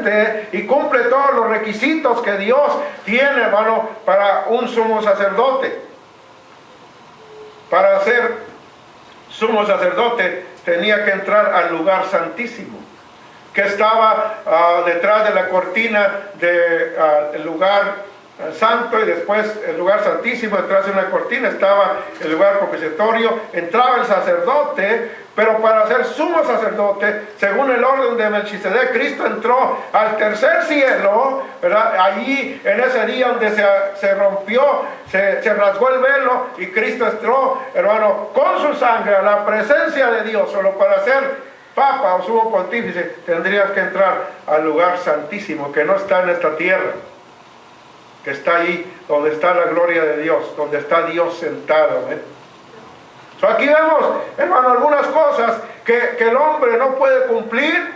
suficiente y cumple todos los requisitos que Dios tiene, hermano, para un sumo sacerdote. Para ser sumo sacerdote tenía que entrar al lugar santísimo, que estaba detrás de la cortina del lugar santo, y después el lugar santísimo. Detrás de una cortina estaba el lugar propiciatorio. Entraba el sacerdote, pero para ser sumo sacerdote, según el orden de Melquisedec, Cristo entró al tercer cielo, ¿verdad? Allí, en ese día donde se rompió, se rasgó el velo, y Cristo entró, hermano, con su sangre a la presencia de Dios. Solo para ser papa o sumo pontífice tendrías que entrar al lugar santísimo, que no está en esta tierra, que está ahí donde está la gloria de Dios, donde está Dios sentado. Aquí vemos, hermano, algunas cosas que el hombre no puede cumplir,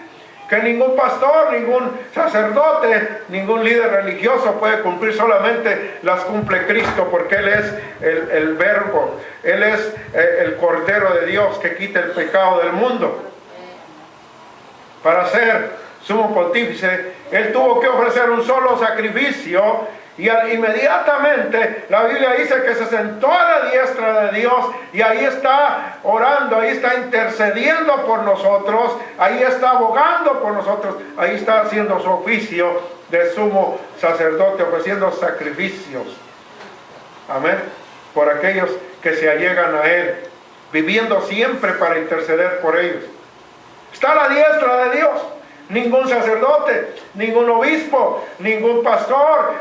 que ningún pastor, ningún sacerdote, ningún líder religioso puede cumplir. Solamente las cumple Cristo, porque Él es el Verbo, Él es el Cordero de Dios que quita el pecado del mundo. Para ser sumo pontífice, Él tuvo que ofrecer un solo sacrificio, y inmediatamente la Biblia dice que se sentó a la diestra de Dios, y ahí está orando, ahí está intercediendo por nosotros, ahí está abogando por nosotros, ahí está haciendo su oficio de sumo sacerdote, ofreciendo sacrificios. Amén. Por aquellos que se allegan a Él, viviendo siempre para interceder por ellos. Está a la diestra de Dios. Ningún sacerdote, ningún obispo, ningún pastor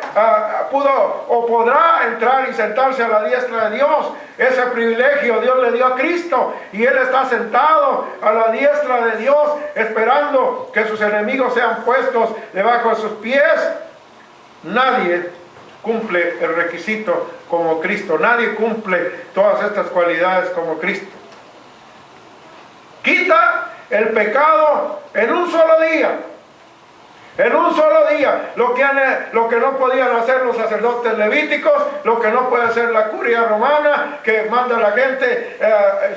pudo o podrá entrar y sentarse a la diestra de Dios. Ese privilegio Dios le dio a Cristo, y Él está sentado a la diestra de Dios, esperando que sus enemigos sean puestos debajo de sus pies. Nadie cumple el requisito como Cristo. Nadie cumple todas estas cualidades como Cristo. Quita el pecado en un solo día. En un solo día. Lo que no podían hacer los sacerdotes levíticos, lo que no puede hacer la curia romana, que manda a la gente,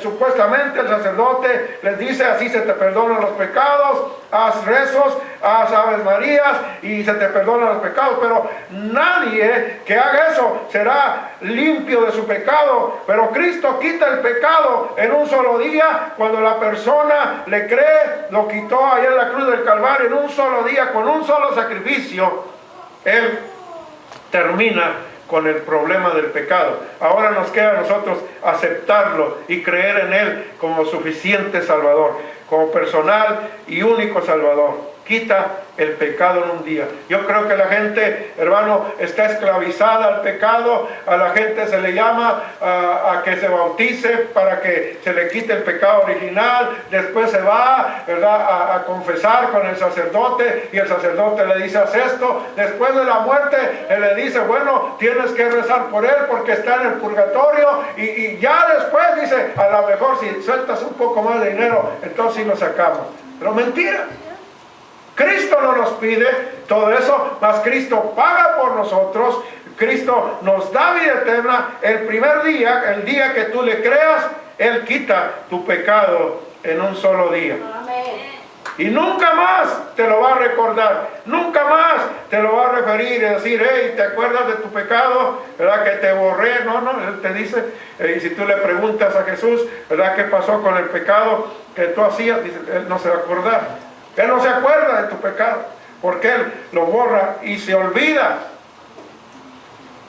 supuestamente el sacerdote les dice: así se te perdonan los pecados, haz rezos, haz aves marías y se te perdonan los pecados. Pero nadie que haga eso será limpio de su pecado. Pero Cristo quita el pecado en un solo día. Cuando la persona le cree, lo quitó allá en la cruz del Calvario en un solo día, con un solo sacrificio. Él termina con el problema del pecado. Ahora nos queda a nosotros aceptarlo y creer en Él como suficiente Salvador, como personal y único Salvador. Quita el pecado en un día. Yo creo que la gente, hermano, está esclavizada al pecado. A la gente se le llama a que se bautice para que se le quite el pecado original. Después se va, ¿verdad?, a confesar con el sacerdote, y el sacerdote le dice: haz esto. Después de la muerte, él le dice: bueno, tienes que rezar por él porque está en el purgatorio. Y ya después dice: a lo mejor si sueltas un poco más de dinero, entonces sí lo sacamos. Pero mentira. Cristo no nos pide todo eso, mas Cristo paga por nosotros. Cristo nos da vida eterna. El primer día, el día que tú le creas, Él quita tu pecado en un solo día. Amén. Y nunca más te lo va a recordar, nunca más te lo va a referir y decir: hey, ¿te acuerdas de tu pecado? ¿Verdad que te borré? No, Él te dice, y si tú le preguntas a Jesús, ¿verdad qué pasó con el pecado que tú hacías? Dice: Él no se va a acordar. Él no se acuerda de tu pecado, porque Él lo borra y se olvida.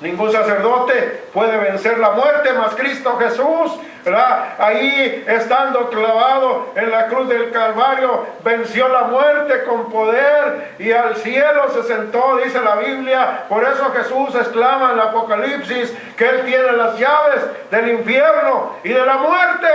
Ningún sacerdote puede vencer la muerte, más Cristo Jesús, ¿verdad? Ahí, estando clavado en la cruz del Calvario, venció la muerte con poder y al cielo se sentó, dice la Biblia. Por eso Jesús exclama en el Apocalipsis que Él tiene las llaves del infierno y de la muerte.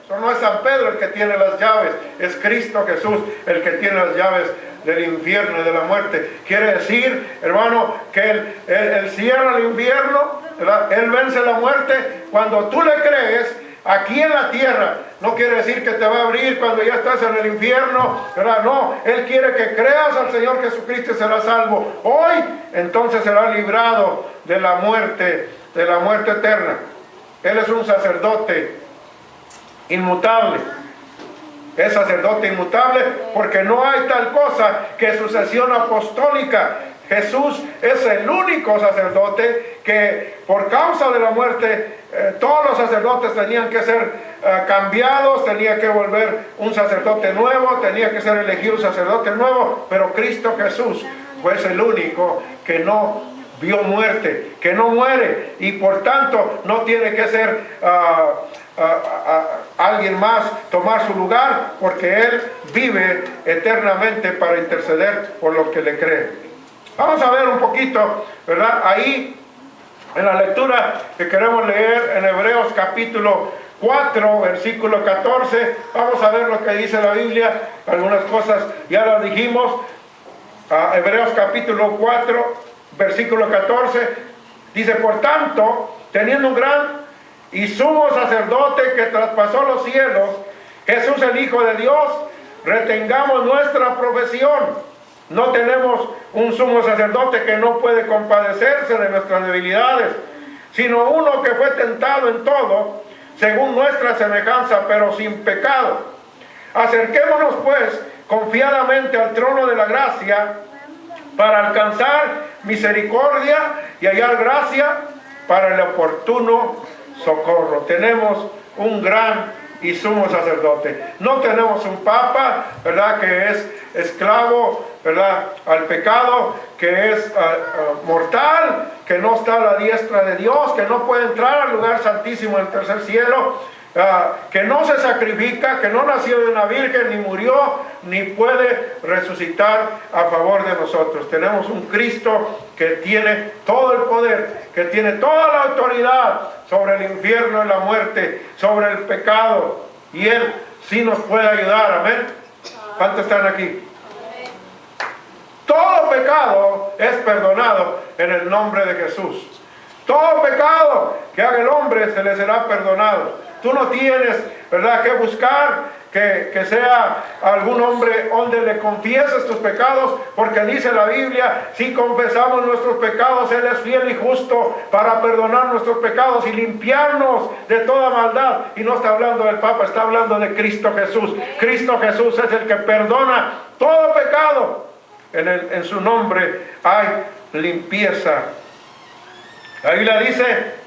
Eso no es San Pedro el que tiene las llaves, es Cristo Jesús el que tiene las llaves del infierno y de la muerte. Quiere decir, hermano, que Él cierra el infierno, ¿verdad? Él vence la muerte. Cuando tú le crees aquí en la tierra, no quiere decir que te va a abrir cuando ya estás en el infierno, ¿verdad? No, Él quiere que creas al Señor Jesucristo y serás salvo. Hoy, entonces serás librado de la muerte eterna. Él es un sacerdote inmutable. Es sacerdote inmutable porque no hay tal cosa que sucesión apostólica. Jesús es el único sacerdote que por causa de la muerte todos los sacerdotes tenían que ser cambiados, tenía que volver un sacerdote nuevo, tenía que ser elegido un sacerdote nuevo, pero Cristo Jesús fue el único que no vio muerte, que no muere, y por tanto no tiene que ser alguien más tomar su lugar, porque Él vive eternamente para interceder por los que le creen. Vamos a ver un poquito, ¿verdad? Ahí, en la lectura que queremos leer en Hebreos capítulo 4, versículo 14, vamos a ver lo que dice la Biblia. Algunas cosas ya las dijimos. Hebreos capítulo 4, versículo 14, dice: por tanto, teniendo un gran y sumo sacerdote que traspasó los cielos, Jesús el Hijo de Dios, retengamos nuestra profesión. No tenemos un sumo sacerdote que no puede compadecerse de nuestras debilidades, sino uno que fue tentado en todo, según nuestra semejanza, pero sin pecado. Acerquémonos pues confiadamente al trono de la gracia, para alcanzar misericordia y hallar gracia para el oportuno socorro. Tenemos un gran y sumo sacerdote. No tenemos un papa, ¿verdad?, que es esclavo, ¿verdad?, al pecado, que es mortal, que no está a la diestra de Dios, que no puede entrar al lugar santísimo del tercer cielo, que no se sacrifica, que no nació de una virgen, ni murió, ni puede resucitar a favor de nosotros. Tenemos un Cristo que tiene todo el poder, que tiene toda la autoridad sobre el infierno y la muerte, sobre el pecado, y Él sí nos puede ayudar. Amén. ¿Cuántos están aquí? Todo pecado es perdonado en el nombre de Jesús. Todo pecado que haga el hombre se le será perdonado. Tú no tienes, ¿verdad?, que buscar que sea algún hombre donde le confieses tus pecados, porque dice la Biblia: si confesamos nuestros pecados, Él es fiel y justo para perdonar nuestros pecados y limpiarnos de toda maldad. Y no está hablando del Papa, está hablando de Cristo Jesús. Cristo Jesús es el que perdona todo pecado. En su nombre hay limpieza. La Biblia dice,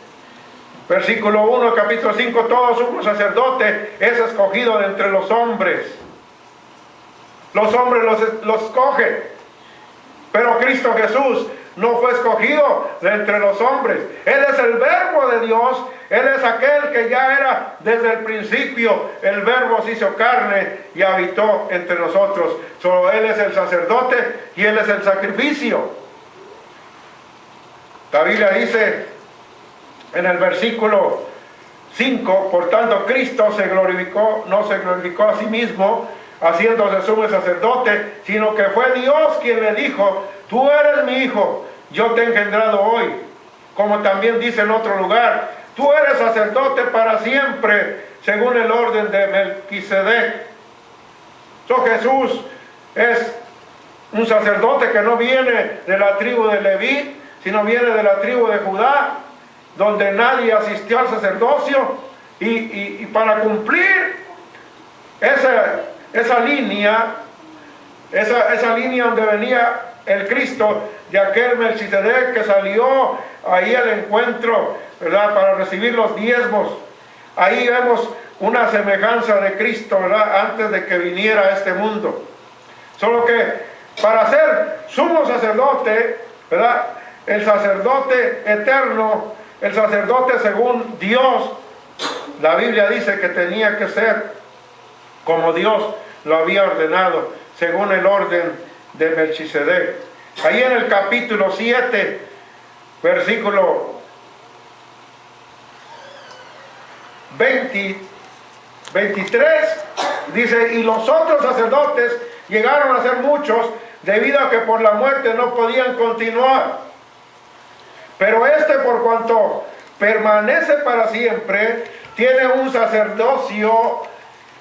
versículo 1, capítulo 5, todo sumo sacerdote es escogido de entre los hombres. Los hombres los escogen. Pero Cristo Jesús no fue escogido de entre los hombres. Él es el Verbo de Dios. Él es aquel que ya era desde el principio. El Verbo se hizo carne y habitó entre nosotros. Solo Él es el sacerdote y Él es el sacrificio. La Biblia dice en el versículo 5, por tanto Cristo no se glorificó a sí mismo haciéndose sumo sacerdote, sino que fue Dios quien le dijo: tú eres mi hijo, yo te he engendrado hoy. Como también dice en otro lugar: tú eres sacerdote para siempre, según el orden de Melquisedec. Jesús es un sacerdote que no viene de la tribu de Leví, sino viene de la tribu de Judá, donde nadie asistió al sacerdocio, y para cumplir esa línea donde venía el Cristo, de aquel Melquisedec que salió ahí al encuentro, ¿verdad?, para recibir los diezmos. Ahí vemos una semejanza de Cristo, ¿verdad?, antes de que viniera a este mundo. Solo que para ser sumo sacerdote, ¿verdad?, el sacerdote eterno, el sacerdote según Dios, la Biblia dice que tenía que ser como Dios lo había ordenado, según el orden de Melquisedec. Ahí en el capítulo 7, versículo 23, dice: y los otros sacerdotes llegaron a ser muchos, debido a que por la muerte no podían continuar. Pero por cuanto permanece para siempre, tiene un sacerdocio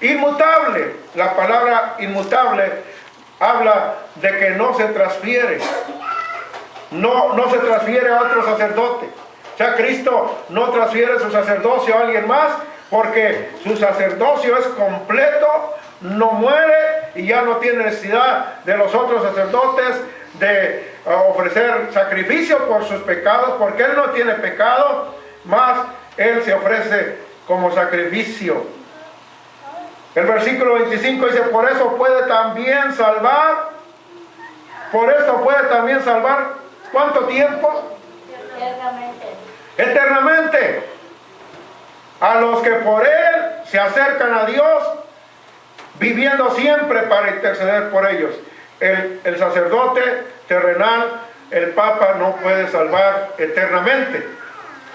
inmutable. La palabra inmutable habla de que no se transfiere. No se transfiere a otro sacerdote. O sea, Cristo no transfiere su sacerdocio a alguien más, porque su sacerdocio es completo, no muere y ya no tiene necesidad de los otros sacerdotes de ofrecer sacrificio por sus pecados, porque él no tiene pecado, más él se ofrece como sacrificio. El versículo 25 dice, por eso puede también salvar, ¿cuánto tiempo? Eternamente. A los que por él se acercan a Dios, viviendo siempre para interceder por ellos. El sacerdote terrenal, el Papa, no puede salvar eternamente.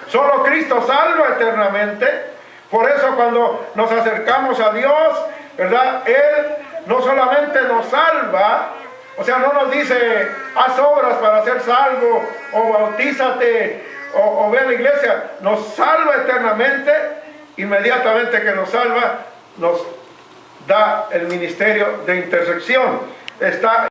Solo Cristo salva eternamente. Por eso cuando nos acercamos a Dios, ¿verdad? Él no solamente nos salva, o sea, no nos dice, haz obras para ser salvo, o bautízate, o ve a la iglesia. Nos salva eternamente. Inmediatamente que nos salva, nos da el ministerio de intersección. Está